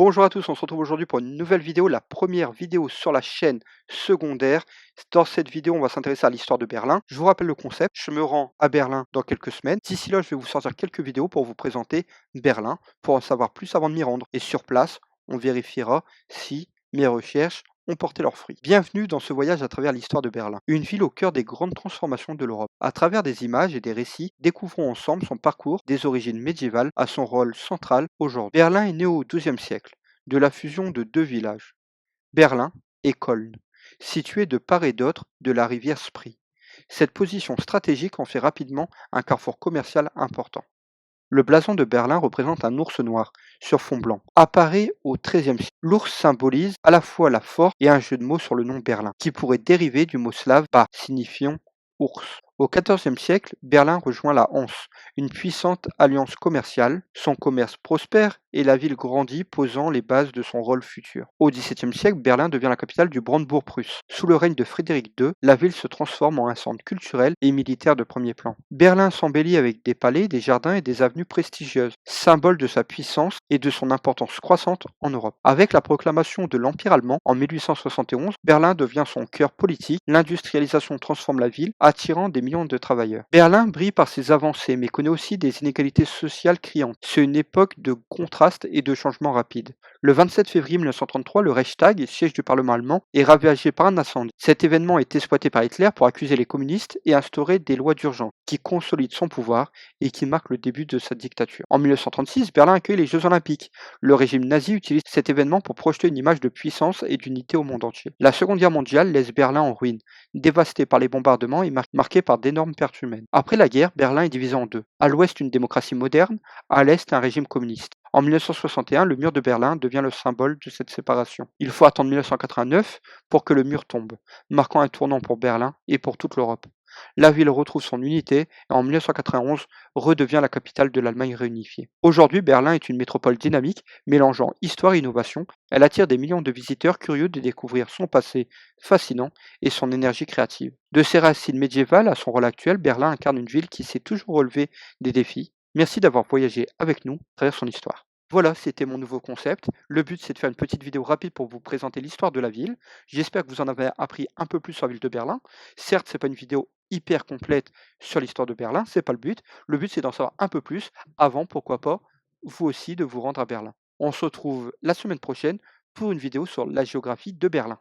Bonjour à tous, on se retrouve aujourd'hui pour une nouvelle vidéo, la première vidéo sur la chaîne secondaire. Dans cette vidéo, on va s'intéresser à l'histoire de Berlin. Je vous rappelle le concept, je me rends à Berlin dans quelques semaines. D'ici là, je vais vous sortir quelques vidéos pour vous présenter Berlin, pour en savoir plus avant de m'y rendre. Et sur place, on vérifiera si mes recherches ont porté leurs fruits. Bienvenue dans ce voyage à travers l'histoire de Berlin, une ville au cœur des grandes transformations de l'Europe. À travers des images et des récits, découvrons ensemble son parcours des origines médiévales à son rôle central aujourd'hui. Berlin est né au XIIe siècle, de la fusion de deux villages, Berlin et Cologne, situés de part et d'autre de la rivière Spree. Cette position stratégique en fait rapidement un carrefour commercial important. Le blason de Berlin représente un ours noir sur fond blanc. Apparaît au XIIIe siècle. L'ours symbolise à la fois la force et un jeu de mots sur le nom Berlin, qui pourrait dériver du mot slave ba, signifiant ours. Au XIVe siècle, Berlin rejoint la Hanse, une puissante alliance commerciale. Son commerce prospère et la ville grandit, posant les bases de son rôle futur. Au XVIIe siècle, Berlin devient la capitale du Brandebourg-Prusse. Sous le règne de Frédéric II, la ville se transforme en un centre culturel et militaire de premier plan. Berlin s'embellit avec des palais, des jardins et des avenues prestigieuses, symbole de sa puissance et de son importance croissante en Europe. Avec la proclamation de l'Empire allemand en 1871, Berlin devient son cœur politique. L'industrialisation transforme la ville, attirant des millions de travailleurs. Berlin brille par ses avancées, mais connaît aussi des inégalités sociales criantes. C'est une époque de contrastes et de changements rapides. Le 27 février 1933, le Reichstag, siège du Parlement allemand, est ravagé par un incendie. Cet événement est exploité par Hitler pour accuser les communistes et instaurer des lois d'urgence qui consolident son pouvoir et qui marquent le début de sa dictature. En 1936, Berlin accueille les Jeux Olympiques. Le régime nazi utilise cet événement pour projeter une image de puissance et d'unité au monde entier. La Seconde Guerre mondiale laisse Berlin en ruine, dévasté par les bombardements et marqué par d'énormes pertes humaines. Après la guerre, Berlin est divisé en deux. À l'ouest, une démocratie moderne, à l'est, un régime communiste. En 1961, le mur de Berlin devient le symbole de cette séparation. Il faut attendre 1989 pour que le mur tombe, marquant un tournant pour Berlin et pour toute l'Europe. La ville retrouve son unité et en 1991 redevient la capitale de l'Allemagne réunifiée. Aujourd'hui, Berlin est une métropole dynamique, mélangeant histoire et innovation. Elle attire des millions de visiteurs curieux de découvrir son passé fascinant et son énergie créative. De ses racines médiévales à son rôle actuel, Berlin incarne une ville qui s'est toujours relevée des défis. Merci d'avoir voyagé avec nous à travers son histoire. Voilà, c'était mon nouveau concept. Le but, c'est de faire une petite vidéo rapide pour vous présenter l'histoire de la ville. J'espère que vous en avez appris un peu plus sur la ville de Berlin. Certes, c'est pas une vidéo hyper complète sur l'histoire de Berlin, c'est pas le but. Le but, c'est d'en savoir un peu plus avant, pourquoi pas, vous aussi, de vous rendre à Berlin. On se retrouve la semaine prochaine pour une vidéo sur la géographie de Berlin.